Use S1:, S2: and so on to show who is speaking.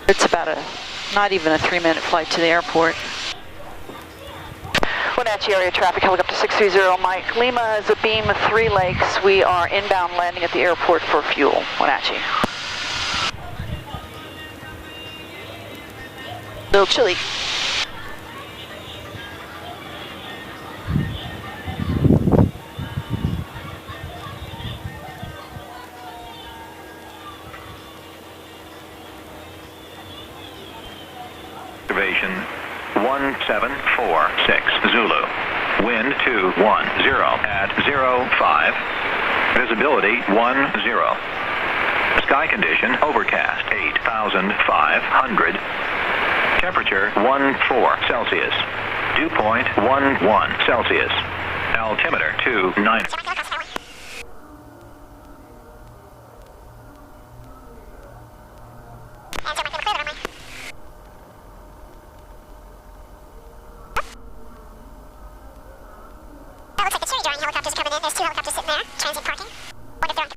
S1: It's about not even a 3-minute flight to the airport. Wenatchee area traffic, helicopter 630, Mike. Lima is a beam of 3 lakes. We are inbound landing at the airport for fuel. Wenatchee. A little chilly.
S2: Observation 1746 Zulu. Wind 210 at 05. Visibility 10. Sky condition overcast 8,500. Temperature 14 Celsius. Dew point 11 Celsius. Altimeter 29.
S3: Looks like the cherry drawing helicopters coming in. There's 2 helicopters sitting there. Transient